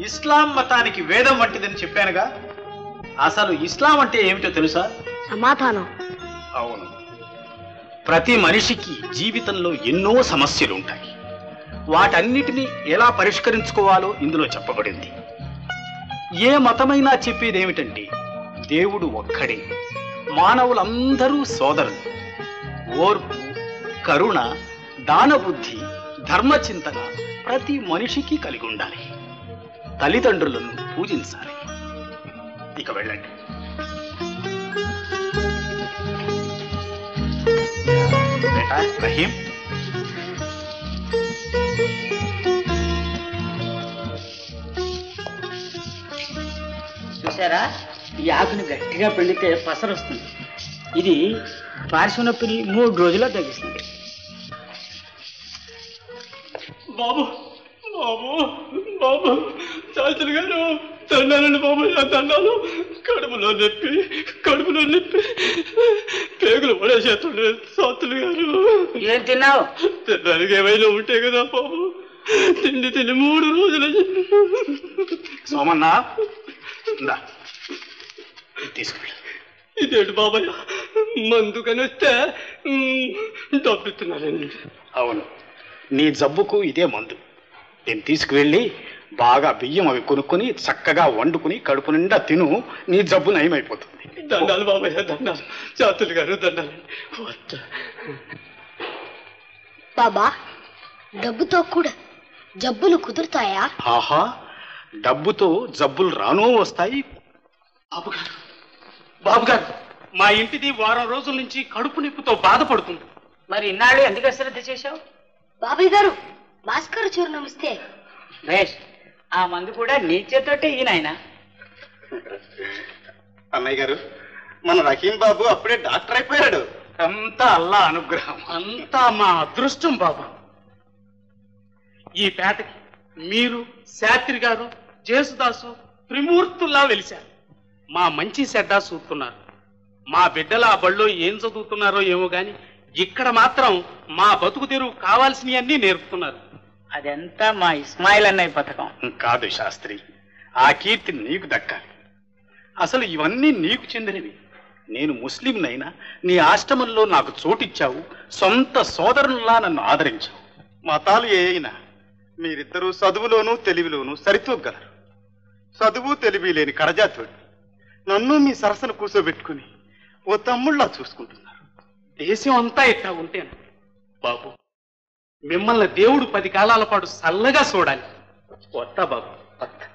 ఇస్లాం మతానికి వేదం వంటిదని చెప్పానుగా. అసలు ఇస్లాం అంటే ఏమిటో తెలుసా? సమాధానం. అవును, ప్రతి మనిషికి జీవితంలో ఎన్నో సమస్యలు ఉంటాయి. వాటన్నిటినీ ఎలా పరిష్కరించుకోవాలో ఇందులో చెప్పబడింది. ఏ మతమైనా చెప్పేది ఏమిటంటే దేవుడు ఒక్కడే, మానవులందరూ సోదరులు. ఓర్పు, కరుణ, దానబుద్ధి, ధర్మచింతన ప్రతి మనిషికి కలిగి ఉండాలి. తల్లిదండ్రులను పూజించాలి. ఇక వెళ్ళండి. బేటా రహీం, చూసారా, ఈ ఆకుని గట్టిగా పెళ్లితే పసరు వస్తుంది. ఇది పార్శ్వ నొప్పిని 3 రోజుల్లో తగ్గిస్తుంది. బాబు బాబు బాబు, శాస్త్రి గారు దండాలండి బాబు, దండాలు. కడుపులో నొప్పి పేగులు పడేసేస్తుండే శాస్త్రి గారు. ఏం తిన్నావు? తినడానికి ఏమైనా ఉంటే కదా బాబు. తిండి 3 రోజులు. సోమన్నా తీసుకెళ్ళి. ఇదేంటి బాబాయ్, మందుకని వస్తే డబ్బిస్తున్నారండి. అవును, నీ జబ్బుకు ఇదే మందు. నేను తీసుకువెళ్ళి బాగా బియ్యం అవి కొనుక్కొని చక్కగా వండుకుని కడుపు నిండా తిను, నీ జబ్బు నయమైపోతుంది. దండాలు బాబాయ్, దండాలు. శాస్త్రి గారు దండాలండి. బాబా, డబ్బుతో కూడా జబ్బులు కుదురుతాయా? ఆహా, డబ్బుతో జబ్బులు రానూ వస్తాయి. బాబుగారు, మా ఇంటిది వారం రోజుల నుంచి కడుపు నొప్పితో బాధపడుతుంది. మరి ఇన్నాళ్ళు ఎందుకు అశ్రద్ధ చేశావు? బాబాయ్ గారు, భాస్కర్ చూర్ణం ఇస్తే. భేష్, ఆ మందు కూడా నీ చేతోటే ఈయన. అన్నయ్య గారు, మన రహీం బాబు అప్పుడే డాక్టర్ అయిపోయాడు. అంతా అల్లా అనుగ్రహం, అంతా మా అదృష్టం బాబు. ఈ పేటకి మీరు, శాస్త్రి గారు, జేసుదాసు త్రిమూర్తుల్లా వెలిశారు. మా మంచి చెడ్డ చూస్తున్నారు. మా బిడ్డల ఆ బళ్ళో ఏం చదువుతున్నారో ఏమో గాని ఇక్కడ మాత్రం మా బతుకు తెరువు కావాల్సినవన్నీ నేర్పుతున్నారు. అదంతా మా ఇస్మాయిల్ అన్నయ్య పథకం. కాదు శాస్త్రి, ఆ కీర్తి నీకు దక్కాలి. అసలు ఇవన్నీ నీకు చెందినవి. నేను ముస్లింనైనా నీ ఆశ్రమంలో నాకు చోటిచ్చావు. సొంత సోదరునిలా నన్ను ఆదరించావు. మతాలు ఏ అయినా మీరిద్దరూ చదువులోనూ తెలివిలోనూ సరితూగలరు. చదువు తెలివి లేని కరజాతోడు నన్ను మీ సరసను కూర్చోబెట్టుకుని ఓ తమ్ముళ్ళ చూసుకుంటున్నారు. దేశం అంతా ఇట్లా ఉంటేను బాబు, మిమ్మల్ని దేవుడు 10 కాలాల పాటు చల్లగా చూడాలి. వస్తా బాబు, వస్తా.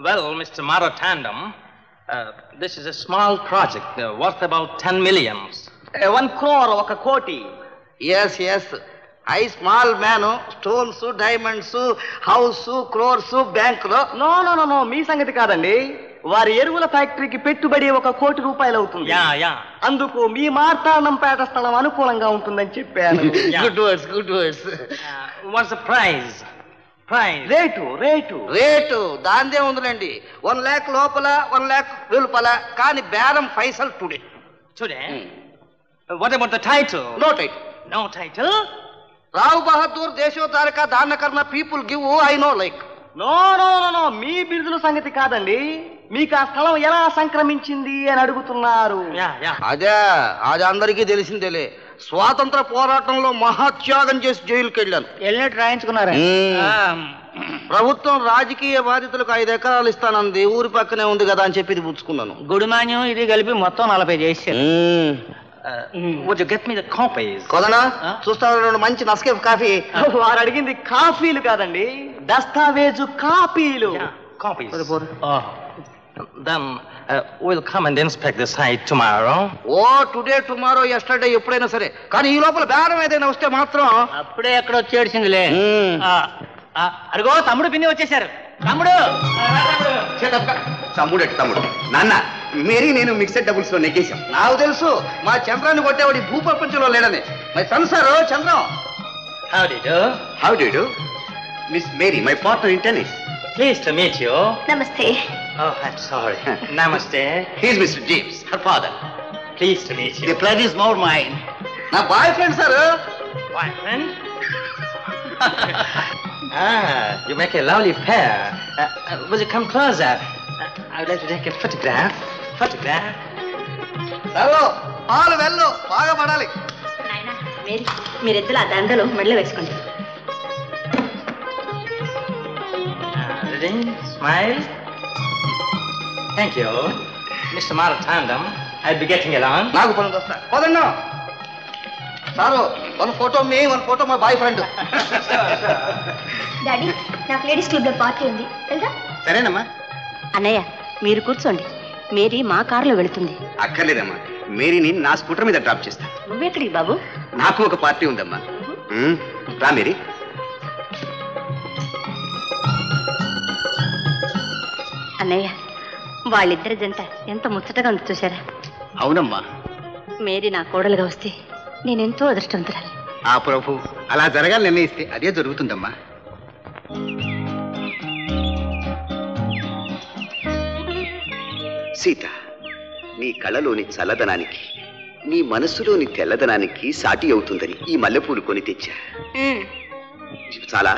Well, Mr. Maratandam, this is a small project worth about 10 millions. 1 crore, 1 కోటి. Yes I small man, stones, diamonds, house, crores, బ్యాంకులో. నో, మీ సంగతి కాదండి. వారి ఎరువుల ఫ్యాక్టరీకి పెట్టుబడి 1 కోటి రూపాయలు అవుతుంది. అందుకు మీ మార్తాండంపేట స్థలం అనుకూలంగా ఉంటుందని చెప్పాను. Good words. What's the price? Rate దాందే ఉందిలేండి. 1 lakh లోపల, 1 lakh వెలుపల. కానీ బేరం ఫైసల్ today. What about the title? No title. Rao Bahadur దేశోద్ధారక దానకర్ణ people give I no like. No, మీ బిరుదుల సంగతి కాదండి. మీకు ఆ స్థలం ఎలా సంక్రమించింది అని అడుగుతున్నారు. అది అందరికీ తెలిసిందేలే. స్వాతంత్ర పోరాటంలో మహాత్యాగం చేసి జైలుకి వెళ్ళాను. వెళ్ళినట్టు రాయించుకున్నారా? ప్రభుత్వం రాజకీయ బాధితులకు 5 ఎకరాలు ఇస్తానంది, ఊరి పక్కనే ఉంది కదా అని చెప్పి ఇది పుచ్చుకున్నాను. గుడిమాన్యం ఇది కలిపి మొత్తం 40 చేశారు. Would you get me the copies? కొదనా చూస్తాను 2 మంచి నస్కేఫ్ కాఫీ. వారు అడిగింది కాఫీలు కాదండి, దస్తావేజు కాపీలు. Yeah, copies. Oh. Then we'll come and inspect the site tomorrow. ఓ టుడే టుమారో ఎస్టర్డే ఎప్పుడైనా సరే, కానీ ఈ లోపల బేరం ఏదైనా వస్తే మాత్రం. అప్పుడే ఎక్కడ వచ్చేసిందిలే. అదిగో తమ్ముడు పిన్ని వచ్చేసారు. తమ్ముడు తమ్ముడు నాన్న మేరీ నేను మిక్సెడ్ డబుల్స్ లో నెగ్గేశాం. నాకు తెలుసు మా చంద్రాన్ని కొట్టేవాడి భూప్రపంచంలో లేడని. మరి సంసారు Chandram. How do you miss Mary, my partner in tennis. Pleased to meet you. నమస్తే. Oh, I'm sorry. Namaste. He is Mr. James, her father. Pleased to meet you. The pleasure is more mine. నా boy friend sir. Boyfriend? You make a lovely pair. Will you come closer? I would like to take a photograph. Hello పాలు వెళ్ళు బాగా పడాలి. నాయనా Mary, మీరిద్దరు ఆ దండలు మెడలో వేసుకోండి. Ready? Smile. Thank you. Mr. Maratandam, I'll be getting along. నాకు పని వస్తా పదన్నా సారు. 1 ఫోటో మీ 1 ఫోటో మా బాయ్ ఫ్రెండ్. డాడీ, నాకు లేడీస్ క్లబ్ లో పార్టీ ఉంది, వెళ్దా? సరేనమ్మా. అన్నయ్య మీరు కూర్చోండి, మేరీ మా కారులో వెళుతుంది. అక్కర్లేదమ్మా, మేరీని నా స్కూటర్ మీద డ్రాప్ చేస్తా. నువ్వెక్కడికి బాబు? నాకు ఒక పార్టీ ఉందమ్మా. రా మేరీ. అన్నయ్య వాళ్ళిద్దరి జంట ఎంత ముచ్చటగా ఉంది చూసారా? అవునమ్మా. మేరీ నా కోడలుగా వస్తే నేనెంతో అదృష్టవంతురాలి. ఆ ప్రభు అలా జరగాలి నిర్ణయిస్తే అదే జరుగుతుందమ్మా. సీత, నీ కళ్ళలోని చల్లదనానికి, నీ మనస్సులోని తెల్లదనానికి సాటి అవుతుందని ఈ మల్లెపూలు కొని తెచ్చా. చాలా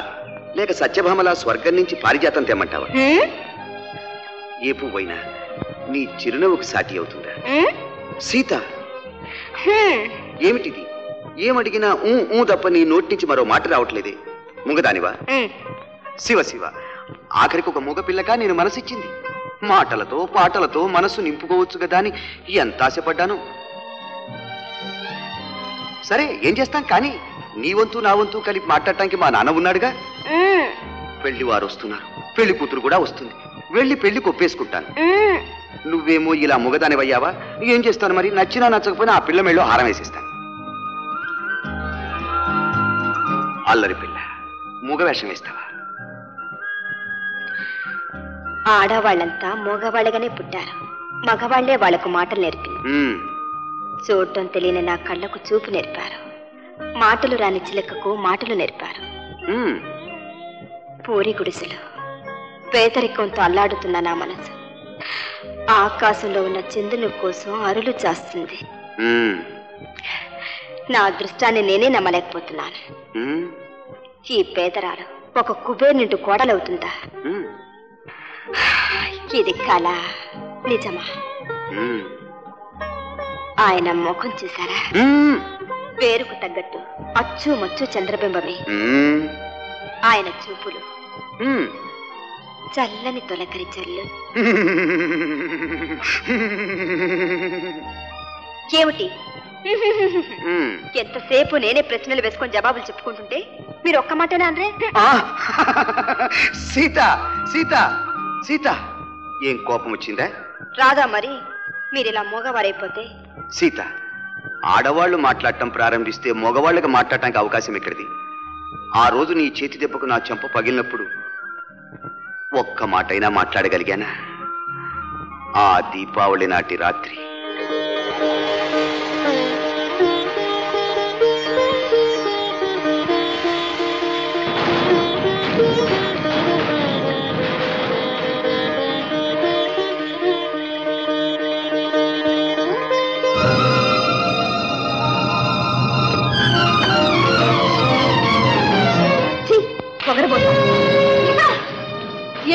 లేక సత్యభామలా స్వర్గం నుంచి పారిజాతం తెమ్మంటావా? ఏ పువ్వైనా నీ చిరునవ్వుకు సాటి అవుతుందా? సీత, ఏమిటిది? ఏమడిగినా ఊ తప్ప నీ నోటి నుంచి మరో మాట రావట్లేదే. ముంగదానివా? శివ శివ, ఆఖరికి ఒక మూగ పిల్లగా నేను మనసిచ్చింది. మాటలతో పాటలతో మనసు నింపుకోవచ్చు కదా అని ఎంత ఆశపడ్డాను. సరే ఏం చేస్తాం, కానీ నీ వంతు నా వంతు కలిపి మాట్లాడటానికి మా నాన్న ఉన్నాడుగా. పెళ్లి వారు వస్తున్నారు, పెళ్లి కూతురు కూడా వస్తుంది. వెళ్ళి పెళ్లి కొప్పేసుకుంటాను. నువ్వేమో ఇలా ముగదానివయ్యావా? ఏం చేస్తాను మరి? నచ్చినా నచ్చకపోయినా ఆ పిల్ల మెళ్ళో హారం వేసేస్తాను. అల్లరి పిల్ల, మూగ వేషం వేస్తావా? ఆడవాళ్ళంతా మగవాళ్ళగానే పుట్టారు, మగవాళ్లే వాళ్లకు మాటలు నేర్పింది. చూడటం తెలియని నా కళ్ళకు చూపు నేర్పారు, మాటలు రాని చిలకకు మాటలు నేర్పారు. పూరి గుడిసెలో పేదరికంతో అల్లాడుతున్న నా మనసు ఆకాశంలో ఉన్న చంద్రుని కోసం అరులు చాస్తుంది. నా అదృష్టాన్ని నేనే నమ్మలేకపోతున్నాను. ఈ పేదరాలు ఒక కుబేర్ నిండు కోడలవుతుందా? ఇది కళ నిజమా? ఆయన ముఖం చూసారా? పేరుకు తగ్గట్టు అచ్చు మచ్చు చంద్రబింబమే. ఆయన చూపులు చల్లని తొలకరి చల్లు. ఏమిటి ఎంతసేపు నేనే ప్రశ్నలు వేసుకొని జవాబులు చెప్పుకుంటుంటే మీరు ఒక్క మాటనే అనరే? సీత సీత సీత, ఏం కోపం వచ్చిందా? రాదా మరి మీరిలా మోగవారైపోతే? సీత, ఆడవాళ్లు మాట్లాడటం ప్రారంభిస్తే మగవాళ్ళకి మాట్లాడటానికి అవకాశం ఎక్కడిది? ఆ రోజు నీ చేతి దెబ్బకు నా చెంప పగిలినప్పుడు ఒక్క మాటైనా మాట్లాడగలిగానా? ఆ దీపావళి నాటి రాత్రి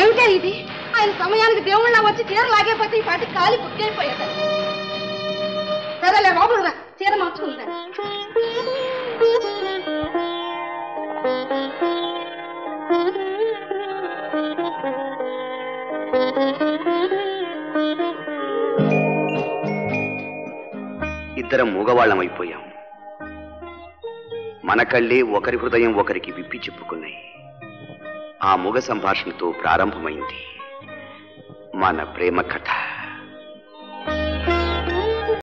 ఏమిటా ఇది? ఆయన సమయానికి దేవుళ్ళ వచ్చి చీర లాగేపోతే ఈ పాటి కాలి పుట్టైపోయేది. సరేలే బాబుగా చీర మార్చుకుంటాను. ఇద్దరం మూగవాళ్ళమైపోయాం. మన కళ్ళే ఒకరి హృదయం ఒకరికి విప్పి చెప్పుకున్నాయి. ఆ మూగ సంభాషణతో ప్రారంభమైంది మన ప్రేమ కథ.